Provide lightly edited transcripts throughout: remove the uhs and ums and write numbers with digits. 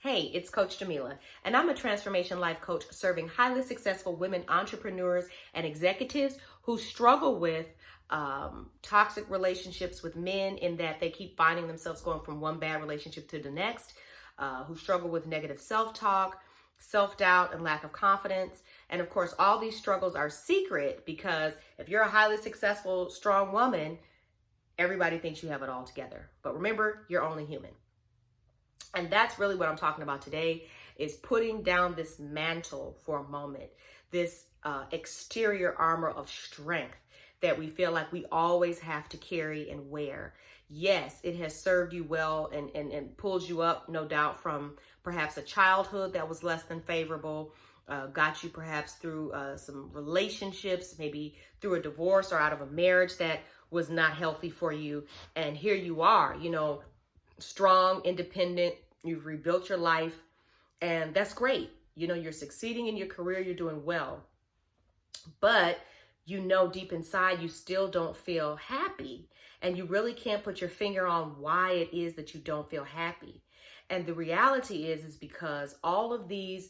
Hey, it's Coach Jamila, and I'm a transformation life coach serving highly successful women entrepreneurs and executives who struggle with toxic relationships with men, in that they keep finding themselves going from one bad relationship to the next, who struggle with negative self-talk, self-doubt, and lack of confidence. And of course, all these struggles are secret because if you're a highly successful, strong woman, everybody thinks you have it all together. But remember, you're only human. And that's really what I'm talking about today, is putting down this mantle for a moment, this exterior armor of strength that we feel like we always have to carry and wear. Yes, it has served you well and pulls you up, no doubt, from perhaps a childhood that was less than favorable, got you perhaps through some relationships, maybe through a divorce or out of a marriage that was not healthy for you. And here you are, strong, independent, you've rebuilt your life, and that's great. You're succeeding in your career, you're doing well. But deep inside, you still don't feel happy, and you really can't put your finger on why it is that you don't feel happy. And the reality is because all of these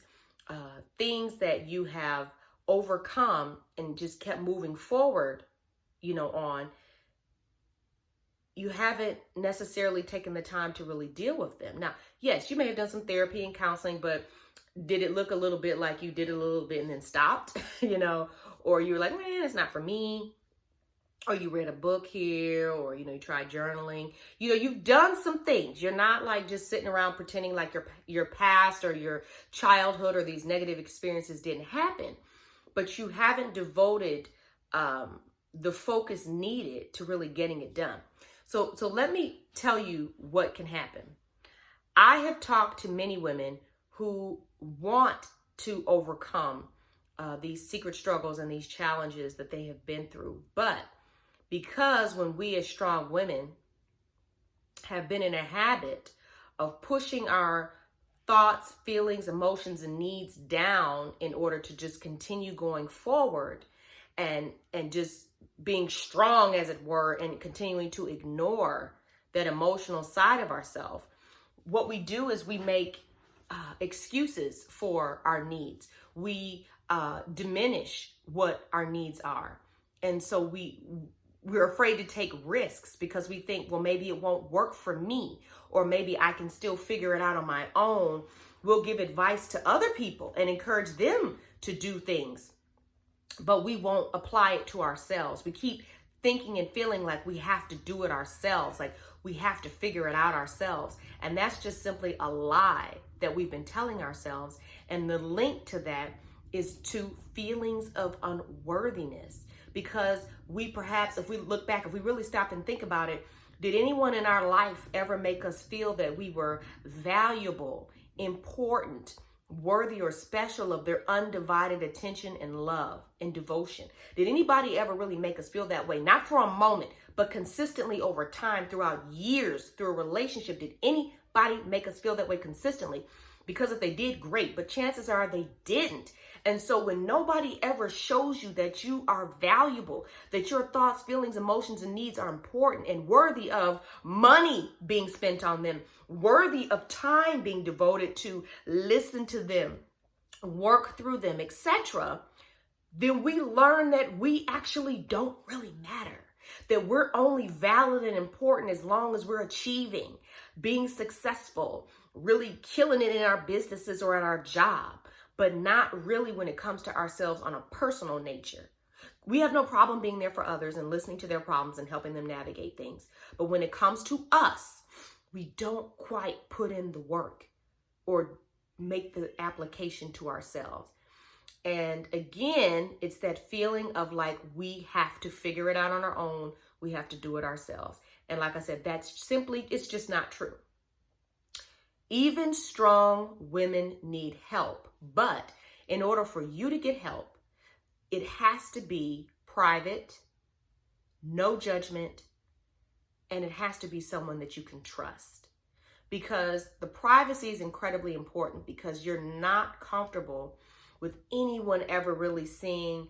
things that you have overcome and just kept moving forward, on, you haven't necessarily taken the time to really deal with them. Now, yes, you may have done some therapy and counseling, but did it look a little bit like you did a little bit and then stopped, or you were like, man, it's not for me. Or you read a book here, or, you tried journaling. You've done some things. You're not like just sitting around pretending like your past or your childhood or these negative experiences didn't happen, but you haven't devoted the focus needed to really getting it done. So let me tell you what can happen. I have talked to many women who want to overcome these secret struggles and these challenges that they have been through. But because when we as strong women have been in a habit of pushing our thoughts, feelings, emotions, and needs down in order to just continue going forward and just being strong, as it were, and continuing to ignore that emotional side of ourselves, what we do is we make excuses for our needs. We diminish what our needs are. And so we're afraid to take risks because we think, well, maybe it won't work for me, or maybe I can still figure it out on my own. We'll give advice to other people and encourage them to do things, but we won't apply it to ourselves. We keep thinking and feeling like we have to do it ourselves, like we have to figure it out ourselves. And that's just simply a lie that we've been telling ourselves. And the link to that is to feelings of unworthiness. Because we perhaps, if we look back, if we really stop and think about it, did anyone in our life ever make us feel that we were valuable, important, worthy, or special of their undivided attention and love and devotion? Did anybody ever really make us feel that way? Not for a moment, but consistently over time, throughout years, through a relationship. Did anybody make us feel that way consistently? Because if they did, great, but chances are they didn't. And so when nobody ever shows you that you are valuable, that your thoughts, feelings, emotions, and needs are important and worthy of money being spent on them, worthy of time being devoted to listen to them, work through them, etc., then we learn that we actually don't really matter. That we're only valid and important as long as we're achieving, being successful, really killing it in our businesses or at our job, but not really when it comes to ourselves on a personal nature. We have no problem being there for others and listening to their problems and helping them navigate things. But when it comes to us, we don't quite put in the work or make the application to ourselves. And again, it's that feeling of like we have to figure it out on our own. We have to do it ourselves. And like I said, it's just not true. Even strong women need help. But in order for you to get help, it has to be private, no judgment, and it has to be someone that you can trust. Because the privacy is incredibly important, because you're not comfortable with anyone ever really seeing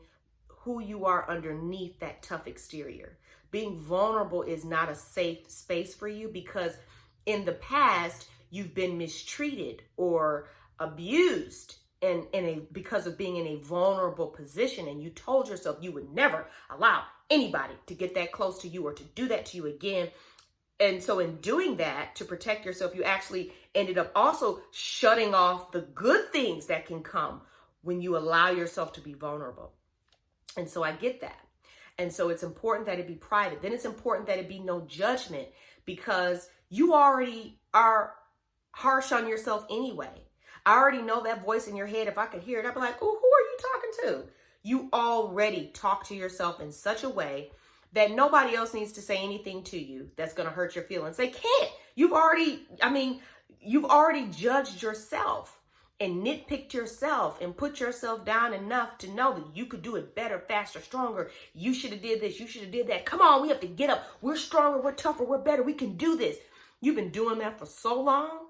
who you are underneath that tough exterior. Being vulnerable is not a safe space for you, because in the past, you've been mistreated or abused because of being in a vulnerable position, and you told yourself you would never allow anybody to get that close to you or to do that to you again. And so in doing that, to protect yourself, you actually ended up also shutting off the good things that can come when you allow yourself to be vulnerable. And so I get that. And so it's important that it be private. Then it's important that it be no judgment, because you already are harsh on yourself anyway. I already know that voice in your head. If I could hear it, I'd be like, oh, who are you talking to? You already talk to yourself in such a way that nobody else needs to say anything to you that's going to hurt your feelings. They can't. You've already judged yourself and nitpicked yourself and put yourself down enough to know that you could do it better, faster, stronger. You should have did this. You should have did that. Come on, we have to get up. We're stronger. We're tougher. We're better. We can do this. You've been doing that for so long.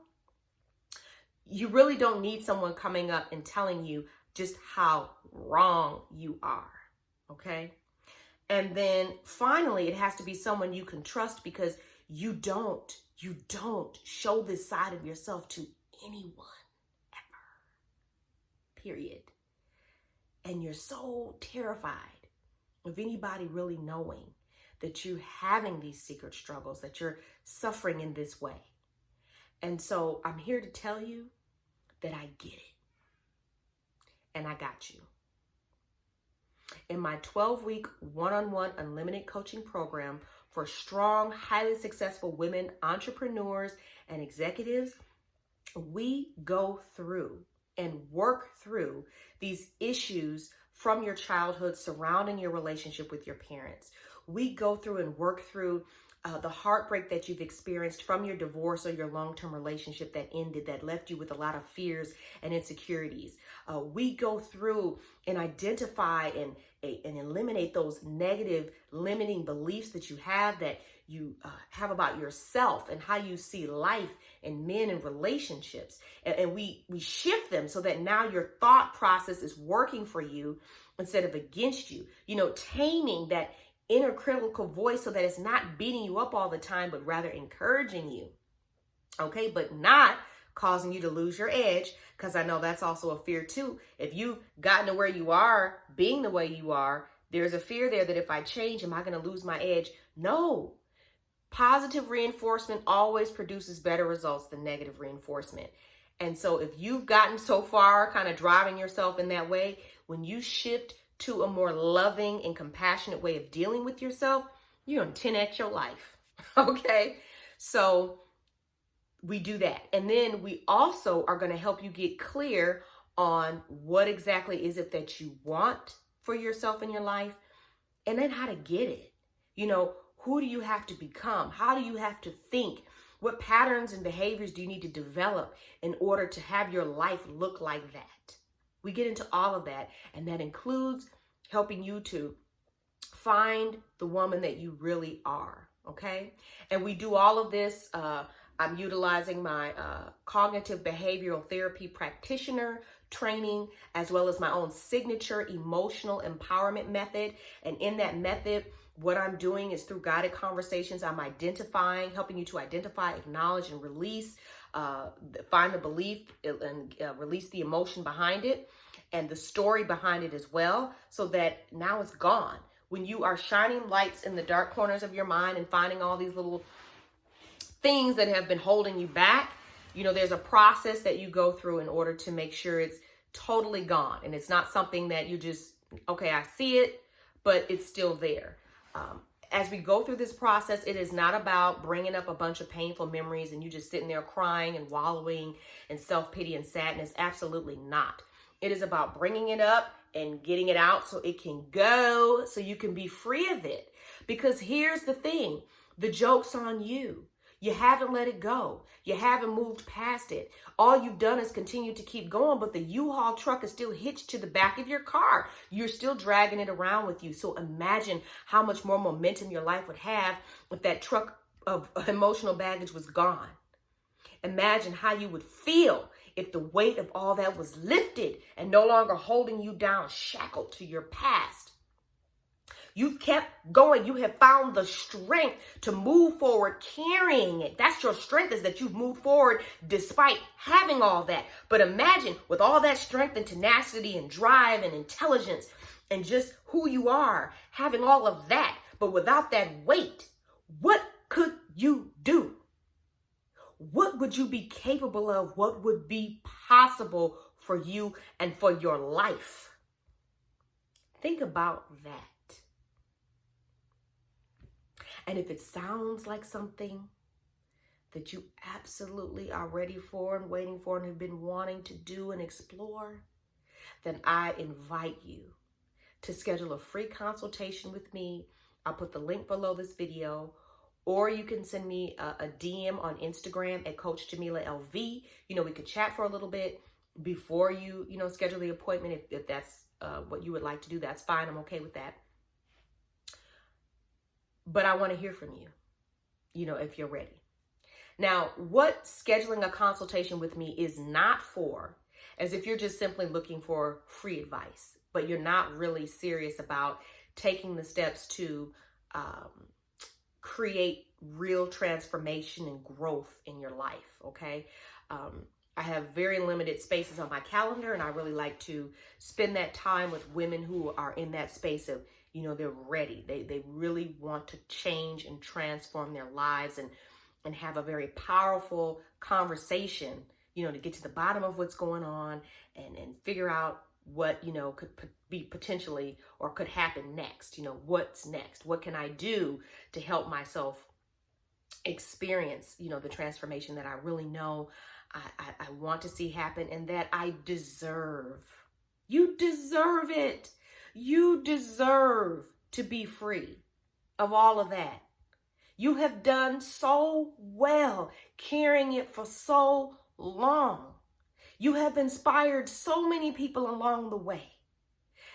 You really don't need someone coming up and telling you just how wrong you are. Okay? And then finally, it has to be someone you can trust, because you don't show this side of yourself to anyone ever, period. And you're so terrified of anybody really knowing that you're having these secret struggles, that you're suffering in this way. And so I'm here to tell you that I get it. And I got you. In my 12-week one-on-one unlimited coaching program for strong, highly successful women, entrepreneurs, and executives, we go through and work through these issues from your childhood surrounding your relationship with your parents. We go through and work through the heartbreak that you've experienced from your divorce or your long-term relationship that ended, that left you with a lot of fears and insecurities. We go through and identify and eliminate those negative limiting beliefs that you have about yourself and how you see life and men and relationships. And we shift them so that now your thought process is working for you instead of against you. Taming that inner critical voice so that it's not beating you up all the time, but rather encouraging you. Okay, but not causing you to lose your edge, because I know that's also a fear too. If you've gotten to where you are, being the way you are, there's a fear there that if I change, am I going to lose my edge? No. Positive reinforcement always produces better results than negative reinforcement. And so if you've gotten so far kind of driving yourself in that way, when you shift to a more loving and compassionate way of dealing with yourself, you're going to 10x your life. Okay? So we do that. And then we also are going to help you get clear on what exactly is it that you want for yourself in your life, and then how to get it. Who do you have to become? How do you have to think? What patterns and behaviors do you need to develop in order to have your life look like that? We get into all of that, and that includes helping you to find the woman that you really are, okay? And we do all of this. I'm utilizing my cognitive behavioral therapy practitioner training, as well as my own signature emotional empowerment method. And in that method, what I'm doing is through guided conversations, I'm helping you to identify, acknowledge, and release, find the belief and release the emotion behind it and the story behind it as well, so that now it's gone. When you are shining lights in the dark corners of your mind and finding all these little things that have been holding you back, there's a process that you go through in order to make sure it's totally gone. And it's not something that you just, okay, I see it, but it's still there. As we go through this process, it is not about bringing up a bunch of painful memories and you just sitting there crying and wallowing in self-pity and sadness. Absolutely not. It is about bringing it up and getting it out so it can go, so you can be free of it. Because here's the thing, the joke's on you. You haven't let it go. You haven't moved past it. All you've done is continue to keep going, but the U-Haul truck is still hitched to the back of your car. You're still dragging it around with you. So imagine how much more momentum your life would have if that truck of emotional baggage was gone. Imagine how you would feel if the weight of all that was lifted and no longer holding you down, shackled to your past. You've kept going. You have found the strength to move forward, carrying it. That's your strength, is that you've moved forward despite having all that. But imagine with all that strength and tenacity and drive and intelligence and just who you are, having all of that, but without that weight, what could you do? What would you be capable of? What would be possible for you and for your life? Think about that. And if it sounds like something that you absolutely are ready for and waiting for and have been wanting to do and explore, then I invite you to schedule a free consultation with me. I'll put the link below this video, or you can send me a DM on Instagram at Coach Jamila LV. You know, we could chat for a little bit before you schedule the appointment. If that's what you would like to do, that's fine. I'm okay with that. But I want to hear from you, if you're ready. Now, what scheduling a consultation with me is not for, as if you're just simply looking for free advice, but you're not really serious about taking the steps to create real transformation and growth in your life, okay? I have very limited spaces on my calendar, and I really like to spend that time with women who are in that space of, they're ready. They really want to change and transform their lives and have a very powerful conversation, to get to the bottom of what's going on and figure out what, could be potentially or could happen next. What's next? What can I do to help myself experience, the transformation that I really know I want to see happen and that I deserve. You deserve it. You deserve to be free of all of that. You have done so well carrying it for so long. You have inspired so many people along the way.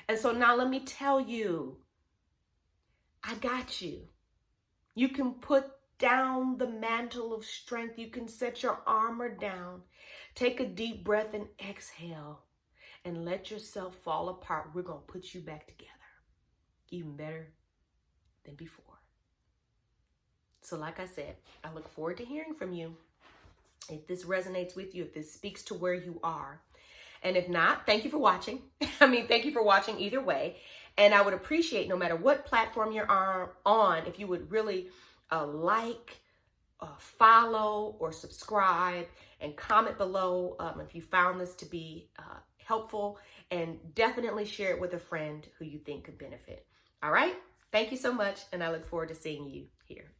And so now let me tell you, I got you. You can put down the mantle of strength. You can set your armor down. Take a deep breath and exhale and let yourself fall apart. We're going to put you back together, even better than before. So like I said, I look forward to hearing from you. If this resonates with you, if this speaks to where you are. And if not, thank you for watching. Thank you for watching either way. And I would appreciate, no matter what platform you're on, if you would really follow or subscribe and comment below if you found this to be helpful, and definitely share it with a friend who you think could benefit. All right. Thank you so much. And I look forward to seeing you here.